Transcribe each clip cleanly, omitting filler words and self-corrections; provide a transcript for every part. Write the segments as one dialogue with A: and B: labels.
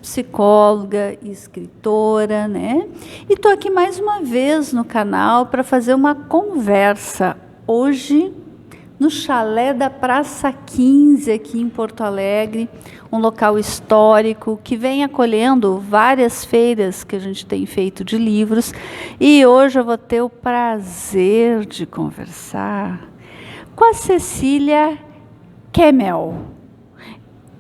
A: psicóloga e escritora, né? E estou aqui mais uma vez no canal para fazer uma conversa hoje no chalé da Praça 15 aqui em Porto Alegre, um local histórico que vem acolhendo várias feiras que a gente tem feito de livros, e hoje eu vou ter o prazer de conversar com a Cecília Kemel.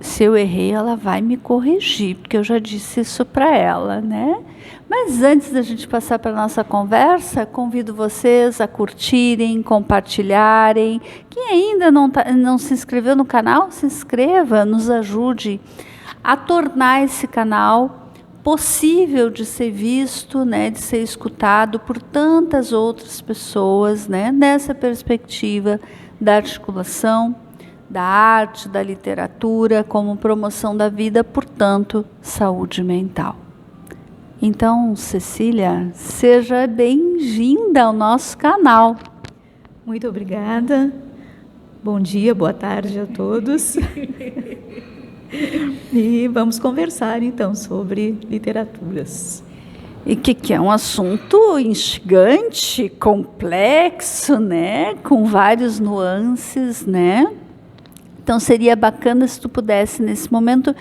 A: Se eu errei, ela vai me corrigir, porque eu já disse isso para ela, né? Mas antes da gente passar para a nossa conversa, convido vocês a curtirem, compartilharem. Quem ainda não se inscreveu no canal, se inscreva, nos ajude a tornar esse canal possível de ser visto, né, de ser escutado por tantas outras pessoas, né, nessa perspectiva da articulação, da arte, da literatura, como promoção da vida, portanto, saúde mental. Então, Cecília, seja bem-vinda ao nosso canal.
B: Muito obrigada. Bom dia, boa tarde a todos. E vamos conversar, então, sobre literaturas.
A: E que é um assunto instigante, complexo, né? Com vários nuances, né? Então, seria bacana se tu pudesse, nesse momento,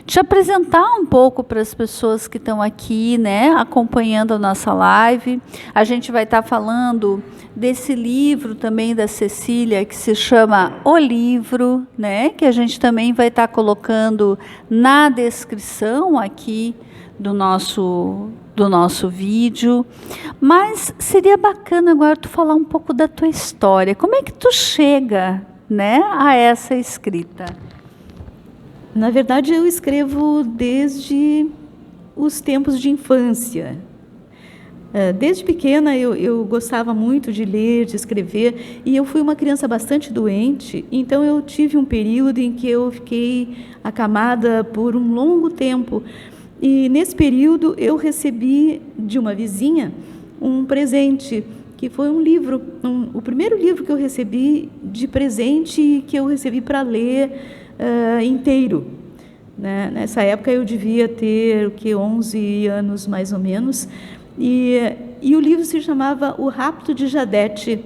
A: te apresentar um pouco para as pessoas que estão aqui, né, acompanhando a nossa live. A gente vai estar falando desse livro também da Cecília, que se chama O Livro, né, que a gente também vai estar colocando na descrição aqui do nosso vídeo. Mas seria bacana agora tu falar um pouco da tua história. Como é que tu chega, né, a essa escrita?
B: Na verdade, eu escrevo desde os tempos de infância. Desde pequena eu gostava muito de ler, de escrever, e eu fui uma criança bastante doente, então eu tive um período em que eu fiquei acamada por um longo tempo. E nesse período eu recebi de uma vizinha um presente, que foi um livro, o primeiro livro que eu recebi de presente, que eu recebi para ler inteiro. Né? Nessa época eu devia ter 11 anos mais ou menos, e o livro se chamava O Rapto de Jadete.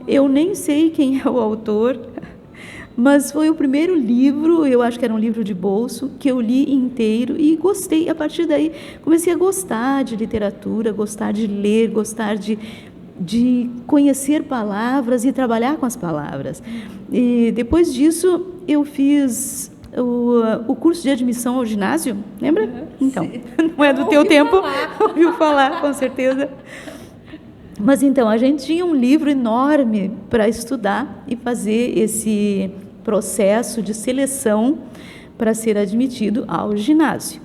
B: Eu nem sei quem é o autor, mas foi o primeiro livro, eu acho que era um livro de bolso, que eu li inteiro e gostei. A partir daí comecei a gostar de literatura, gostar de ler, gostar de conhecer palavras e trabalhar com as palavras. E depois disso eu fiz o curso de admissão ao ginásio, lembra? Então, não é do teu tempo, ouviu falar, com certeza. Mas então, a gente tinha um livro enorme para estudar e fazer esse processo de seleção para ser admitido ao ginásio.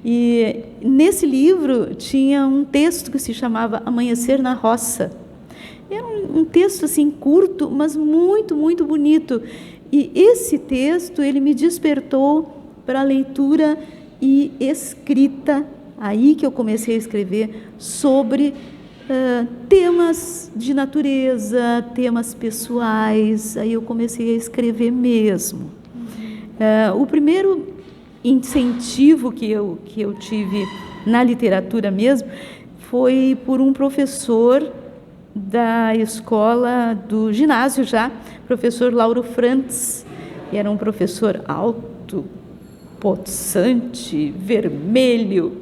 B: E nesse livro tinha um texto que se chamava Amanhecer na Roça. Era um texto assim curto, mas muito, muito bonito. E esse texto, ele me despertou para a leitura e escrita, aí que eu comecei a escrever sobre temas de natureza, temas pessoais. Aí eu comecei a escrever mesmo. O primeiro incentivo que eu tive na literatura mesmo foi por um professor da escola do ginásio já, professor Lauro Frantz. Era um professor alto, possante, vermelho,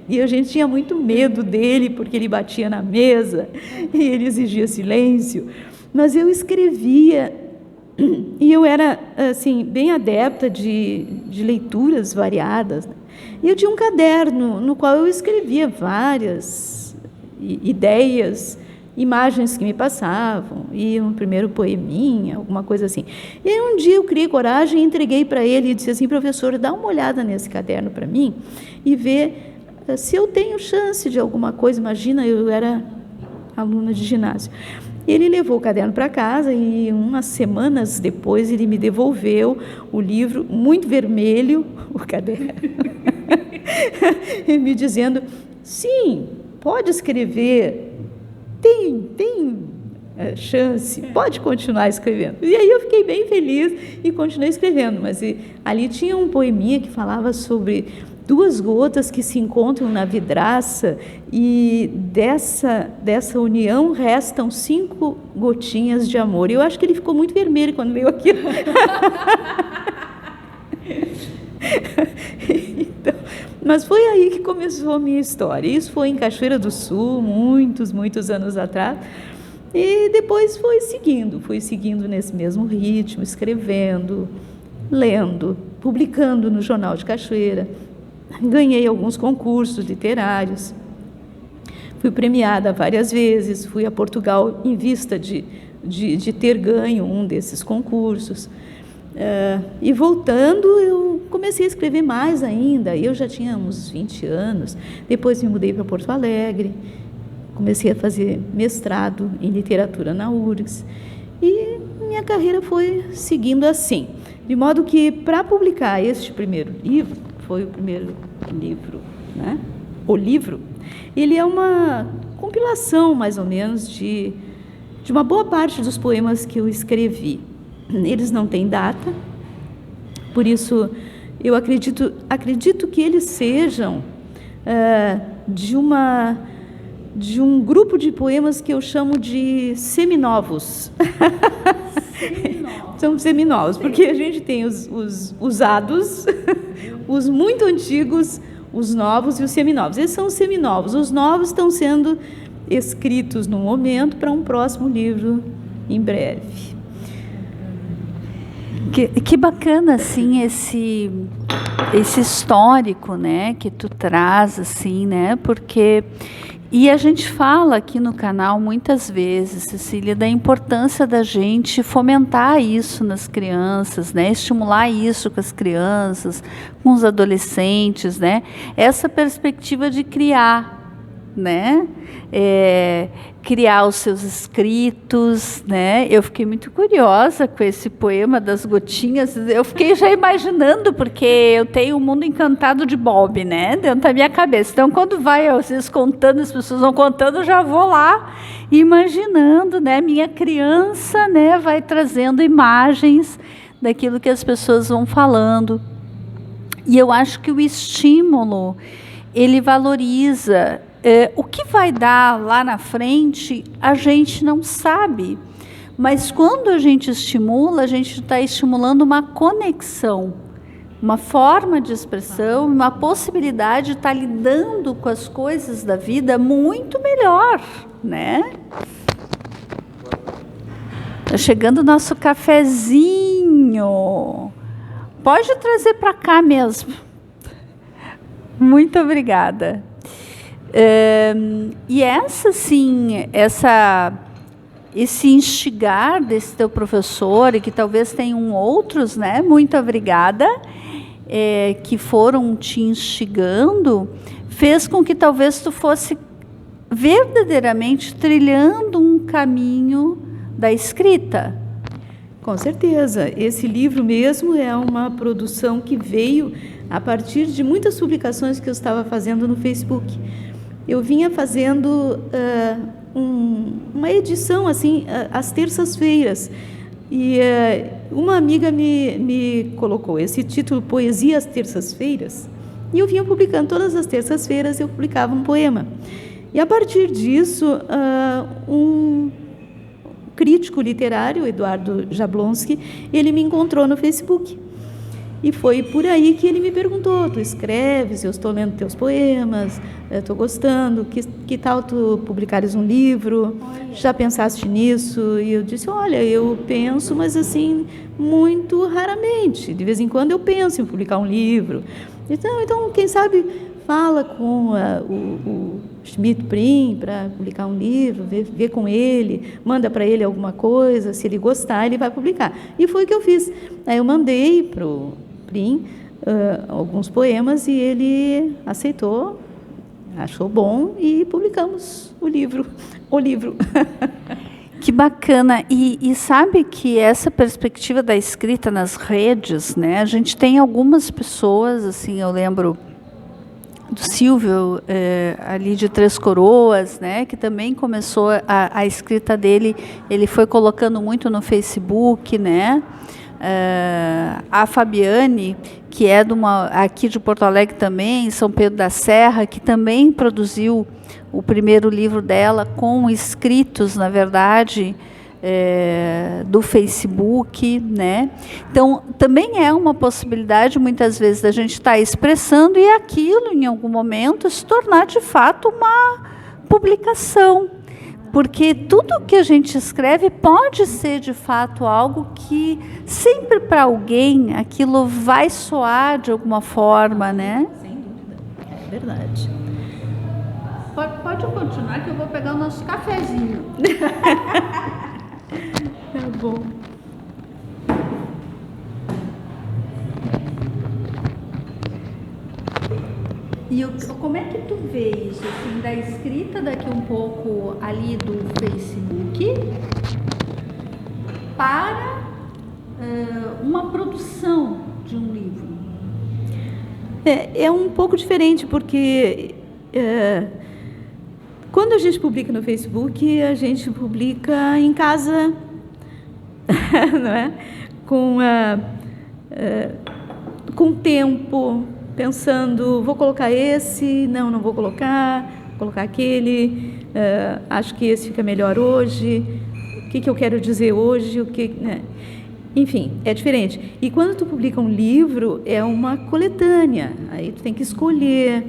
B: e a gente tinha muito medo dele, porque ele batia na mesa e ele exigia silêncio, mas eu escrevia. E eu era, assim, bem adepta de leituras variadas. E eu tinha um caderno no qual eu escrevia várias ideias, imagens que me passavam, e um primeiro poeminha, alguma coisa assim. E aí um dia eu criei coragem e entreguei para ele e disse assim: professor, dá uma olhada nesse caderno para mim e vê se eu tenho chance de alguma coisa. Imagina, eu era aluna de ginásio. Ele levou o caderno para casa e umas semanas depois ele me devolveu o livro, muito vermelho, o caderno, me dizendo: sim, pode escrever, tem chance, pode continuar escrevendo. E aí eu fiquei bem feliz e continuei escrevendo, mas ali tinha um poeminha que falava sobre 2 gotas que se encontram na vidraça e dessa união restam 5 gotinhas de amor. E eu acho que ele ficou muito vermelho quando leu aquilo. Então, mas foi aí que começou a minha história. Isso foi em Cachoeira do Sul, muitos anos atrás. E depois fui seguindo nesse mesmo ritmo, escrevendo, lendo, publicando no Jornal de Cachoeira. Ganhei alguns concursos literários. Fui premiada várias vezes, fui a Portugal em vista de ter ganho um desses concursos. E voltando, eu comecei a escrever mais ainda. Eu já tinha uns 20 anos, depois me mudei para Porto Alegre, comecei a fazer mestrado em literatura na URGS, e minha carreira foi seguindo assim. De modo que, para publicar este primeiro livro, foi o primeiro livro, né? O livro, ele é uma compilação, mais ou menos, de uma boa parte dos poemas que eu escrevi. Eles não têm data, por isso eu acredito que eles sejam de um grupo de poemas que eu chamo de seminovos. São seminovos, porque a gente tem os usados, os muito antigos, os novos e os seminovos. Esses são os seminovos. Os novos estão sendo escritos no momento para um próximo livro em breve.
A: Que bacana, assim, esse histórico, né, que tu traz, assim, né, porque... E a gente fala aqui no canal muitas vezes, Cecília, da importância da gente fomentar isso nas crianças, né? Estimular isso com as crianças, com os adolescentes, né? Essa perspectiva de criar, né? Criar os seus escritos, né? Eu fiquei muito curiosa com esse poema das gotinhas. Eu fiquei já imaginando, porque eu tenho o mundo encantado de Bob, né? Dentro da minha cabeça. Então, quando vai vocês contando, as pessoas vão contando, eu já vou lá imaginando, né? Minha criança, né? Vai trazendo imagens daquilo que as pessoas vão falando. E eu acho que o estímulo, ele valoriza. O que vai dar lá na frente, a gente não sabe. Mas quando a gente estimula, a gente está estimulando uma conexão, uma forma de expressão, uma possibilidade de estar lidando com as coisas da vida muito melhor, né? Está chegando o nosso cafezinho. Pode trazer para cá mesmo. Muito obrigada. E esse instigar desse teu professor, e que talvez tenham outros, né? Muito obrigada, que foram te instigando, fez com que talvez tu fosse verdadeiramente trilhando um caminho da escrita.
B: Com certeza. Esse livro mesmo é uma produção que veio a partir de muitas publicações que eu estava fazendo no Facebook. Eu vinha fazendo uma edição assim às terças-feiras, e uma amiga me colocou esse título, Poesia às Terças-feiras, e eu vinha publicando todas as terças-feiras, eu publicava um poema. E a partir disso, um crítico literário, Eduardo Jablonski, ele me encontrou no Facebook. E foi por aí que ele me perguntou: tu escreves, eu estou lendo teus poemas, estou gostando, que tal tu publicares um livro? Já pensaste nisso? E eu disse: olha, eu penso, mas assim, muito raramente. De vez em quando eu penso em publicar um livro. Então quem sabe fala com o Schmidt Prim para publicar um livro, vê com ele, manda para ele alguma coisa, se ele gostar, ele vai publicar. E foi o que eu fiz. Aí eu mandei para o Prim alguns poemas e ele aceitou, achou bom, e publicamos o livro.
A: Que bacana. E sabe que essa perspectiva da escrita nas redes, né? A gente tem algumas pessoas, assim, eu lembro do Silvio, ali de Três Coroas, né, que também começou a escrita dele, ele foi colocando muito no Facebook, né. A Fabiane, que é aqui de Porto Alegre também, São Pedro da Serra, que também produziu o primeiro livro dela com escritos, na verdade, do Facebook, né? Então, também é uma possibilidade, muitas vezes, da gente estar expressando e aquilo, em algum momento, se tornar, de fato, uma publicação. Porque tudo que a gente escreve pode ser, de fato, algo que sempre para alguém aquilo vai soar de alguma forma, né?
B: Sem dúvida, é verdade.
A: Pode continuar que eu vou pegar o nosso cafezinho.
B: Tá bom.
A: E como é que tu vê isso, assim, da escrita daqui um pouco ali do Facebook para uma produção de um livro?
B: É um pouco diferente, porque quando a gente publica no Facebook, a gente publica em casa, não é? Com tempo, pensando, vou colocar esse, não vou colocar aquele, acho que esse fica melhor hoje, o que eu quero dizer hoje, né? Enfim, é diferente. E quando tu publica um livro, é uma coletânea, aí tu tem que escolher,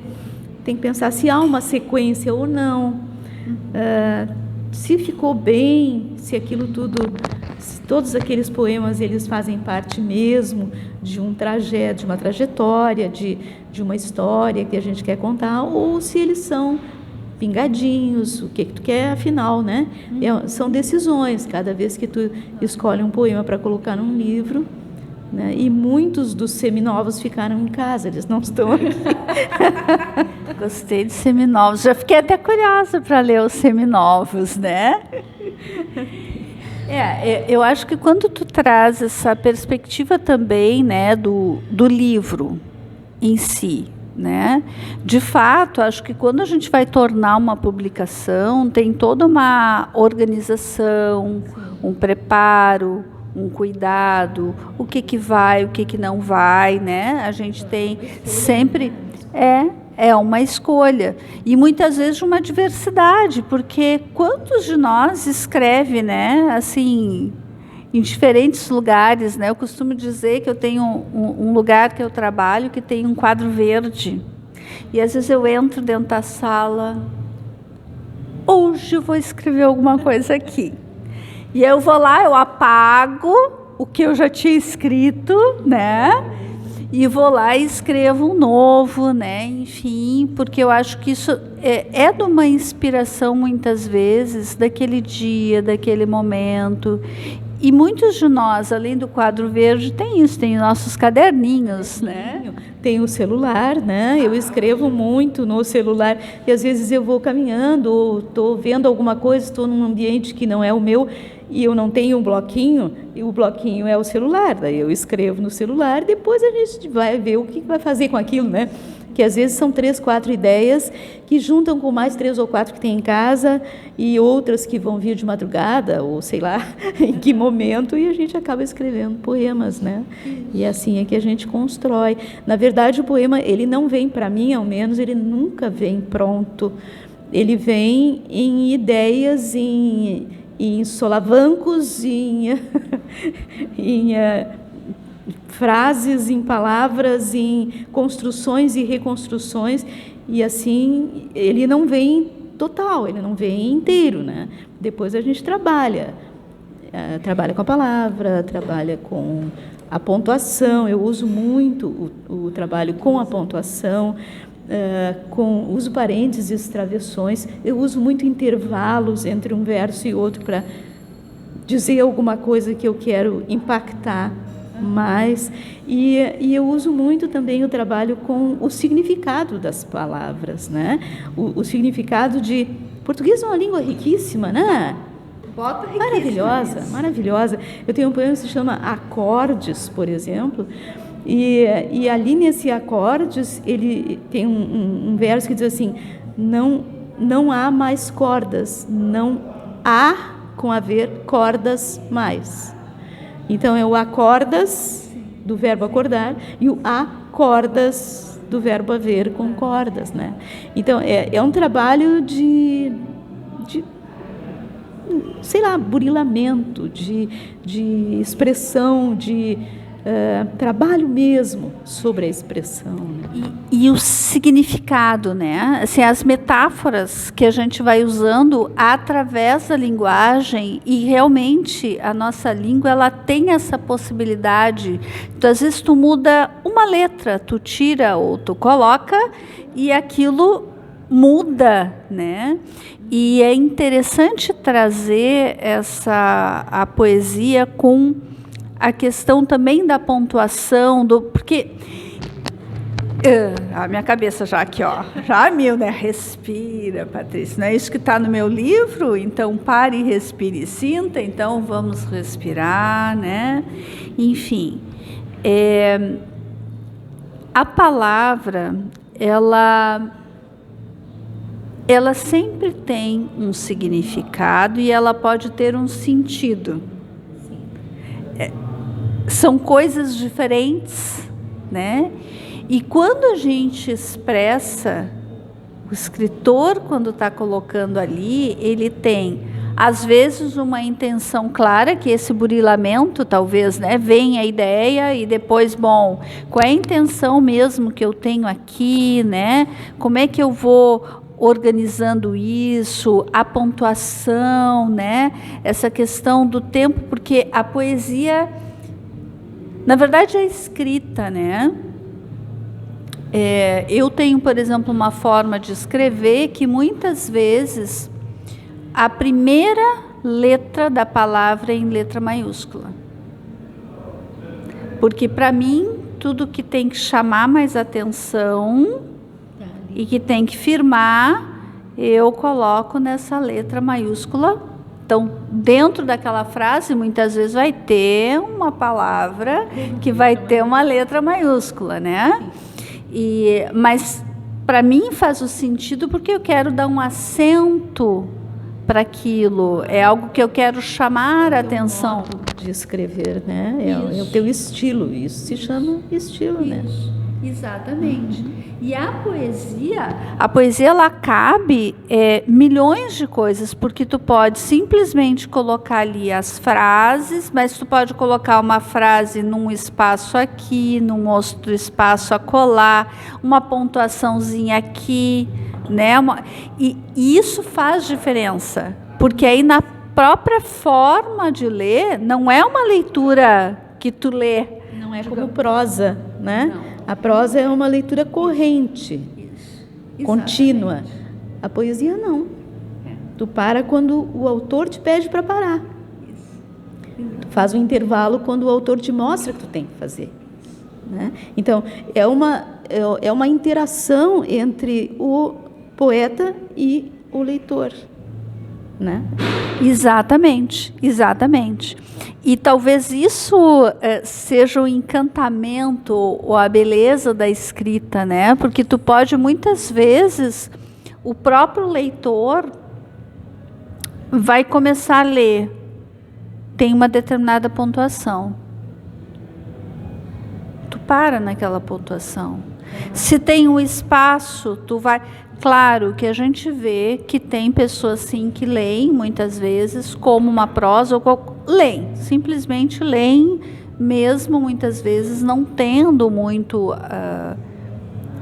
B: tem que pensar se há uma sequência ou não, se ficou bem, se aquilo tudo, se todos aqueles poemas eles fazem parte mesmo de um trajeto, de uma trajetória, de uma história que a gente quer contar, ou se eles são pingadinhos, o que tu quer, afinal, né? São decisões, cada vez que tu escolhe um poema para colocar num livro, né? E muitos dos seminovos ficaram em casa, eles não estão aqui.
A: Gostei de seminovos, já fiquei até curiosa para ler os seminovos, né? Eu acho que quando tu traz essa perspectiva também, né, do livro em si, né? De fato, acho que quando a gente vai tornar uma publicação, tem toda uma organização, um preparo, um cuidado, o que vai, o que não vai, né? A gente tem sempre é uma escolha e muitas vezes uma diversidade, porque quantos de nós escreve, né? Assim, em diferentes lugares, né? Eu costumo dizer que eu tenho um lugar que eu trabalho que tem um quadro verde. E às vezes eu entro dentro da sala, hoje eu vou escrever alguma coisa aqui. E eu vou lá, eu apago o que eu já tinha escrito, né? E vou lá e escrevo um novo, né? Enfim, porque eu acho que isso é de uma inspiração, muitas vezes, daquele dia, daquele momento. E muitos de nós, além do quadro verde, tem isso, tem nossos caderninhos, né?
B: Tem o celular, né? Eu escrevo muito no celular e às vezes eu vou caminhando, ou estou vendo alguma coisa, estou num ambiente que não é o meu e eu não tenho um bloquinho, e o bloquinho é o celular, daí eu escrevo no celular, depois a gente vai ver o que vai fazer com aquilo, né? Que às vezes são 3, 4 ideias que juntam com mais 3 ou 4 que tem em casa e outras que vão vir de madrugada, ou sei lá em que momento, e a gente acaba escrevendo poemas, né? E assim é que a gente constrói. Na verdade, o poema, ele não vem, para mim, ao menos, ele nunca vem pronto. Ele vem em ideias, em solavancos, em frases, em palavras, em construções e reconstruções, e assim ele não vem total, ele não vem inteiro, né? Depois a gente trabalha com a palavra, trabalha com a pontuação. Eu uso muito o trabalho com a pontuação, uso parênteses, travessões, eu uso muito intervalos entre um verso e outro para dizer alguma coisa que eu quero impactar mais, e eu uso muito também o trabalho com o significado das palavras, né? O significado de... Português é uma língua riquíssima, né? Maravilhosa, maravilhosa. Eu tenho um poema que se chama Acordes, por exemplo, E ali nesse Acordes, ele tem um verso que diz assim: não há mais cordas, não há com haver cordas mais. Então é o acordas do verbo acordar e o acordas do verbo haver com cordas, né? Então é um trabalho de sei lá, burilamento, de expressão, de trabalho mesmo sobre a expressão. Né?
A: E o significado, né? Assim, as metáforas que a gente vai usando através da linguagem, e realmente a nossa língua, ela tem essa possibilidade. Então, às vezes tu muda uma letra, tu tira ou tu coloca e aquilo muda, né? E é interessante trazer a poesia com a questão também da pontuação, porque a minha cabeça já aqui, ó, já mil, né? Respira, Patrícia, não é isso que está no meu livro? Então pare, respire e sinta. Então vamos respirar, né? Enfim, a palavra, ela sempre tem um significado e ela pode ter um sentido. São coisas diferentes, né? E quando a gente expressa, o escritor, quando está colocando ali, ele tem, às vezes, uma intenção clara, que esse burilamento, talvez, né, venha a ideia e depois, bom, qual é a intenção mesmo que eu tenho aqui, né? Como é que eu vou organizando isso, a pontuação, né? Essa questão do tempo, porque a poesia, na verdade, é escrita, né? Eu tenho, por exemplo, uma forma de escrever que muitas vezes a primeira letra da palavra é em letra maiúscula. Porque, para mim, tudo que tem que chamar mais atenção e que tem que firmar, eu coloco nessa letra maiúscula. Então, dentro daquela frase, muitas vezes vai ter uma palavra que vai ter uma letra maiúscula, né? Mas, para mim, faz o sentido porque eu quero dar um acento para aquilo. É algo que eu quero chamar a atenção.
B: De escrever, né? É o teu estilo. Isso se chama estilo, né?
A: Exatamente. E a poesia ela cabe milhões de coisas, porque tu pode simplesmente colocar ali as frases, mas tu pode colocar uma frase num espaço aqui, num outro espaço acolá, uma pontuaçãozinha aqui, né? E isso faz diferença, porque aí na própria forma de ler, não é uma leitura que tu lê.
B: Não é como prosa, né? Não. A prosa é uma leitura corrente, contínua. A poesia não. Tu para quando o autor te pede para parar. Tu faz um intervalo quando o autor te mostra que tu tem que fazer. Né? Então, é uma interação entre o poeta e o leitor. Né?
A: Exatamente. E talvez isso seja o encantamento ou a beleza da escrita, né? Porque tu pode, muitas vezes, o próprio leitor vai começar a ler, tem uma determinada pontuação. Tu para naquela pontuação. Se tem um espaço, tu vai... Claro que a gente vê que tem pessoas sim que leem muitas vezes como uma prosa, leem, simplesmente leem, mesmo muitas vezes não tendo muito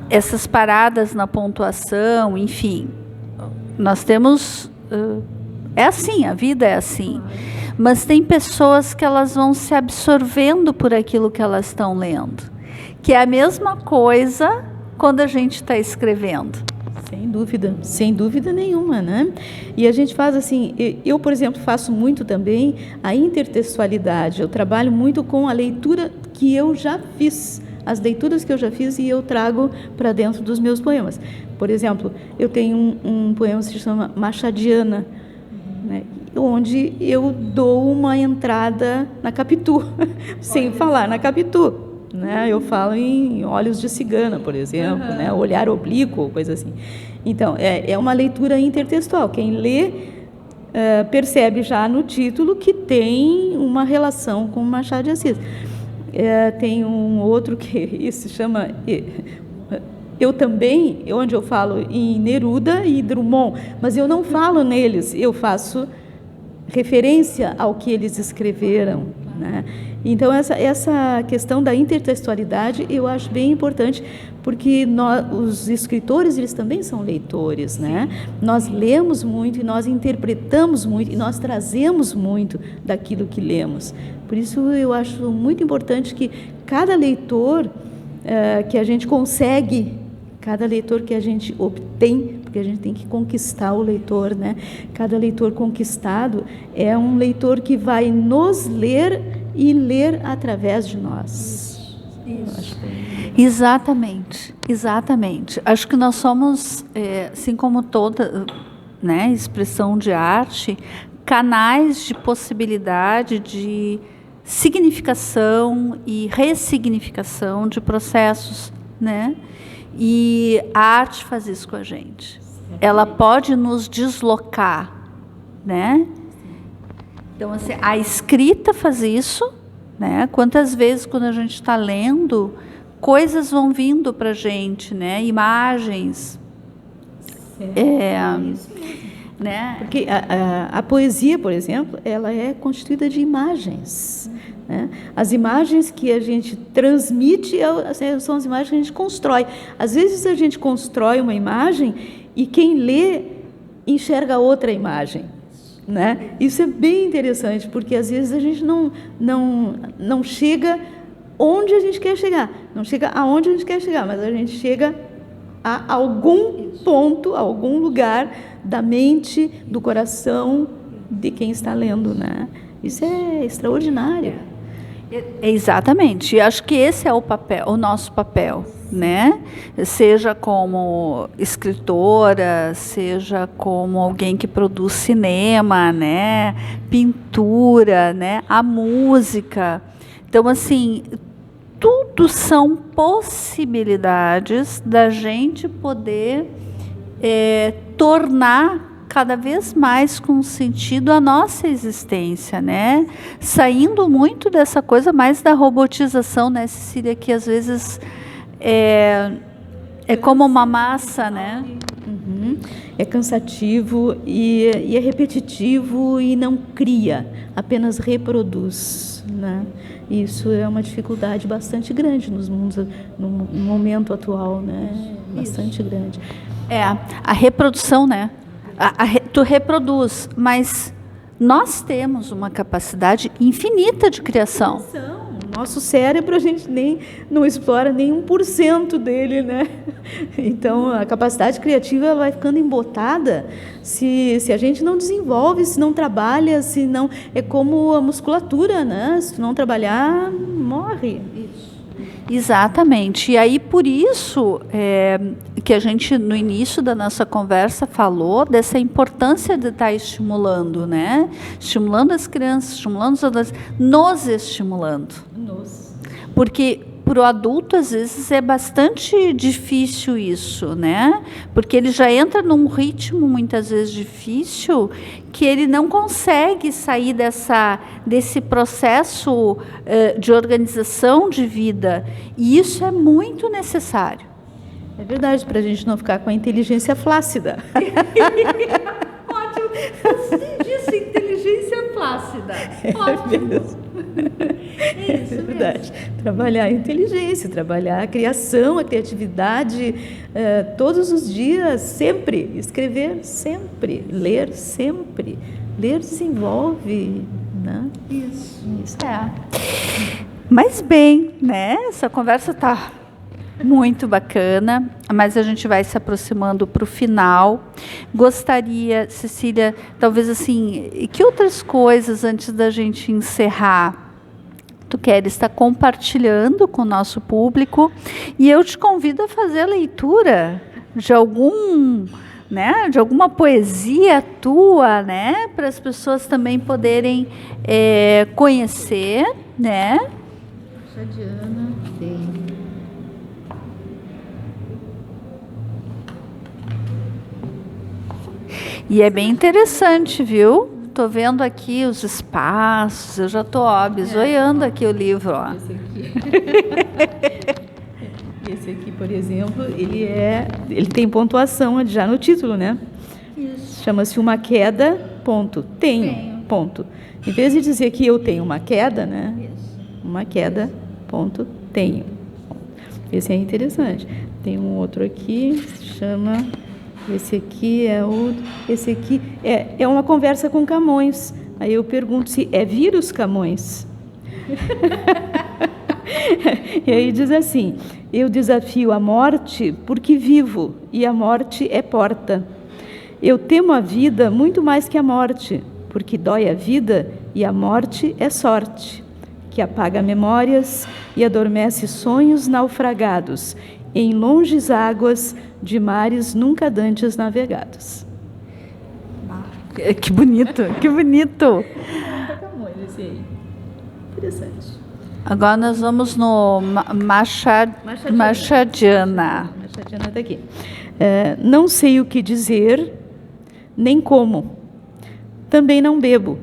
A: essas paradas na pontuação, enfim. Nós temos... é assim, a vida é assim. Mas tem pessoas que elas vão se absorvendo por aquilo que elas estão lendo. Que é a mesma coisa quando a gente está escrevendo.
B: Sem dúvida nenhuma, né? E a gente faz assim, eu, por exemplo, faço muito também a intertextualidade. Eu trabalho muito com a leitura que eu já fiz, as leituras que eu já fiz e eu trago para dentro dos meus poemas. Por exemplo, eu tenho um poema que se chama Machadiana, né? Onde eu dou uma entrada na Capitu, sem falar na Capitu. né? Eu falo em Olhos de Cigana, por exemplo, né? Olhar Oblíquo, coisa assim. Então, é uma leitura intertextual. Quem lê percebe já no título que tem uma relação com Machado de Assis. Tem um outro que se chama Eu Também, onde eu falo em Neruda e Drummond, mas eu não falo neles, eu faço referência ao que eles escreveram, né? Então, essa questão da intertextualidade eu acho bem importante, porque os escritores, eles também são leitores, né? Nós lemos muito, e nós interpretamos muito, e nós trazemos muito daquilo que lemos. Por isso, eu acho muito importante que cada leitor que a gente consegue, cada leitor que a gente obtém, porque a gente tem que conquistar o leitor, né? Cada leitor conquistado é um leitor que vai nos ler e ler através de nós.
A: Isso. Exatamente, exatamente. Acho que nós somos, assim como toda, né, expressão de arte, canais de possibilidade de significação e ressignificação de processos, né? E a arte faz isso com a gente. Ela pode nos deslocar, né? Então, assim, a escrita faz isso, né? Quantas vezes, quando a gente está lendo, coisas vão vindo para a gente, né? Imagens. Né?
B: Porque a poesia, por exemplo, ela é constituída de imagens, né? As imagens que a gente transmite são as imagens que a gente constrói. Às vezes a gente constrói uma imagem e quem lê enxerga outra imagem, né? Isso é bem interessante, porque às vezes a gente não chega onde a gente quer chegar, não chega aonde a gente quer chegar, mas a gente chega a algum ponto, a algum lugar da mente, do coração de quem está lendo, né? Isso é extraordinário.
A: Exatamente. E acho que esse é o nosso papel, né? Seja como escritora, seja como alguém que produz cinema, né? Pintura, né? A música. Então, assim, tudo são possibilidades da gente poder tornar cada vez mais com sentido a nossa existência, né? Saindo muito dessa coisa mais da robotização, né, Cecília, que às vezes é como uma massa, né?
B: Uhum. É cansativo e é repetitivo e não cria, apenas reproduz, né? Isso é uma dificuldade bastante grande no momento atual, né? Bastante grande.
A: A reprodução, né? Tu reproduz, mas nós temos uma capacidade infinita de criação.
B: Nosso cérebro, a gente não explora nem 1% dele, né? Então, a capacidade criativa ela vai ficando embotada se a gente não desenvolve, se não trabalha, se não... É como a musculatura, né? Se tu não trabalhar, morre.
A: Isso. Exatamente. E aí, por isso, que a gente, no início da nossa conversa, falou dessa importância de estar estimulando, né? Estimulando as crianças, estimulando os adolescentes, nos estimulando. Porque para o adulto, às vezes, é bastante difícil isso, né? Porque ele já entra num ritmo, muitas vezes, difícil, que ele não consegue sair desse processo de organização de vida. E isso é muito necessário.
B: É verdade, para a gente não ficar com a inteligência flácida.
A: Ótimo. Você disse inteligência flácida. Ótimo.
B: É verdade. Trabalhar a inteligência, trabalhar a criação, a criatividade, todos os dias, sempre. Escrever sempre, ler sempre. Ler desenvolve, né?
A: Isso. Mas bem, né? Essa conversa está muito bacana, mas a gente vai se aproximando para o final. Gostaria, Cecília, talvez assim, que outras coisas antes da gente encerrar tu queres estar compartilhando com o nosso público? E eu te convido a fazer a leitura de de alguma poesia tua, né, para as pessoas também poderem conhecer, né?
B: Machadiana tem.
A: E é bem interessante, viu? Tô vendo aqui os espaços, eu já tô bisoiando aqui o livro, ó.
B: Esse aqui. Esse aqui, por exemplo, ele tem pontuação já no título, né?
A: Isso.
B: Chama-se Uma Queda, ponto. Tenho, ponto. Em vez de dizer que eu tenho uma queda, né?
A: Isso.
B: Uma queda, ponto, tenho. Esse é interessante. Tem um outro aqui, chama... Esse aqui é uma conversa com Camões. Aí eu pergunto se é vírus Camões. E aí diz assim: eu desafio a morte porque vivo, e a morte é porta. Eu temo a vida muito mais que a morte, porque dói a vida e a morte é sorte, que apaga memórias e adormece sonhos naufragados em longes águas de mares nunca dantes navegados.
A: Que bonito, que bonito.
B: Esse aí. Interessante.
A: Agora nós vamos no Machadiana.
B: Machadiana está aqui. Não sei o que dizer, nem como. Também não bebo.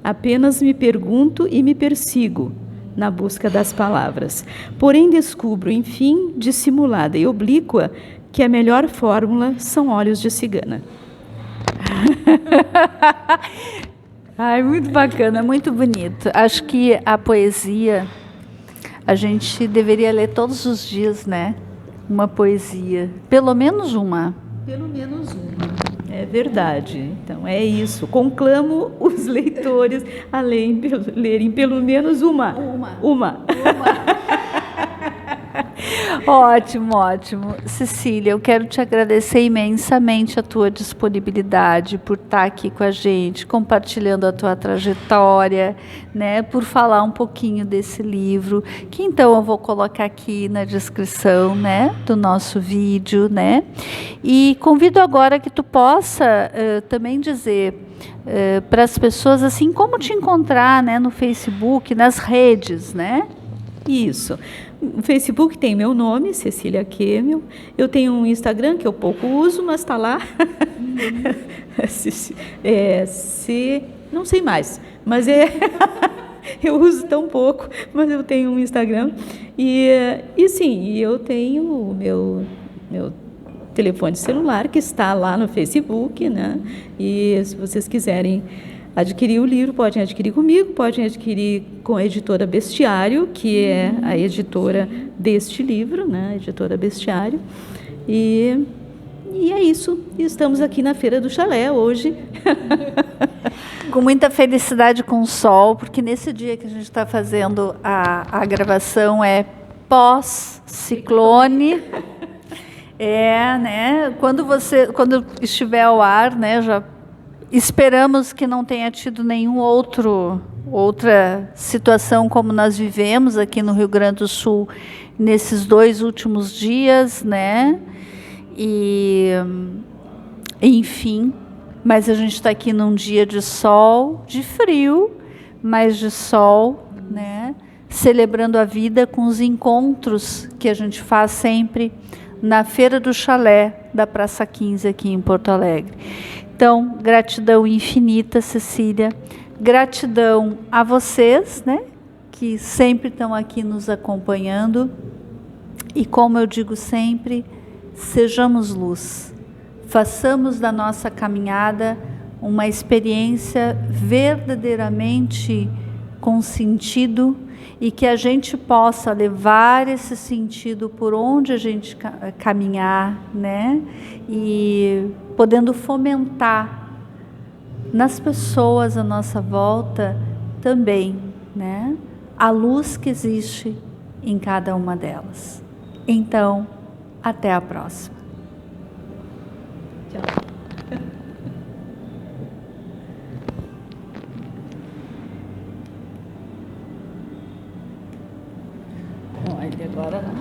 B: Apenas me pergunto e me persigo na busca das palavras. Porém descubro, enfim, dissimulada e oblíqua, que a melhor fórmula são olhos de cigana.
A: Ai, muito bacana, muito bonito. Acho que a poesia, a gente deveria ler todos os dias, né? Uma poesia, pelo menos uma.
B: Pelo menos uma. É verdade. Então, é isso. Conclamo os leitores a lerem pelo menos uma. Uma.
A: Ótimo, ótimo. Cecília, eu quero te agradecer imensamente a tua disponibilidade por estar aqui com a gente, compartilhando a tua trajetória, né, por falar um pouquinho desse livro, que então eu vou colocar aqui na descrição, né, do nosso vídeo, né, e convido agora que tu possa também dizer para as pessoas, assim, como te encontrar, né, no Facebook, nas redes, né?
B: Isso. O Facebook tem meu nome, Cecília Kemel. Eu tenho um Instagram que eu pouco uso, mas está lá. Não sei mais, mas eu uso tão pouco, mas eu tenho um Instagram. E sim, eu tenho o meu telefone celular que está lá no Facebook, né? E se vocês quiserem adquirir o livro, podem adquirir comigo, podem adquirir com a editora Bestiário, que é a editora deste livro, né? A editora Bestiário. E é isso. Estamos aqui na Feira do Chalé hoje.
A: Com muita felicidade com o sol, porque nesse dia que a gente está fazendo a gravação é pós-ciclone. Né? Quando estiver ao ar, né, já esperamos que não tenha tido outra situação como nós vivemos aqui no Rio Grande do Sul nesses 2 últimos dias, né? E, enfim, mas a gente está aqui num dia de sol, de frio, mas de sol, né? Celebrando a vida com os encontros que a gente faz sempre na Feira do Chalé da Praça 15 aqui em Porto Alegre. Então, gratidão infinita, Cecília. Gratidão a vocês, né, que sempre estão aqui nos acompanhando. E como eu digo sempre, sejamos luz. Façamos da nossa caminhada uma experiência verdadeiramente com sentido e que a gente possa levar esse sentido por onde a gente caminhar, né? E podendo fomentar nas pessoas à nossa volta também, né? A luz que existe em cada uma delas. Então, até a próxima.
B: Tchau.
A: Olha, agora não.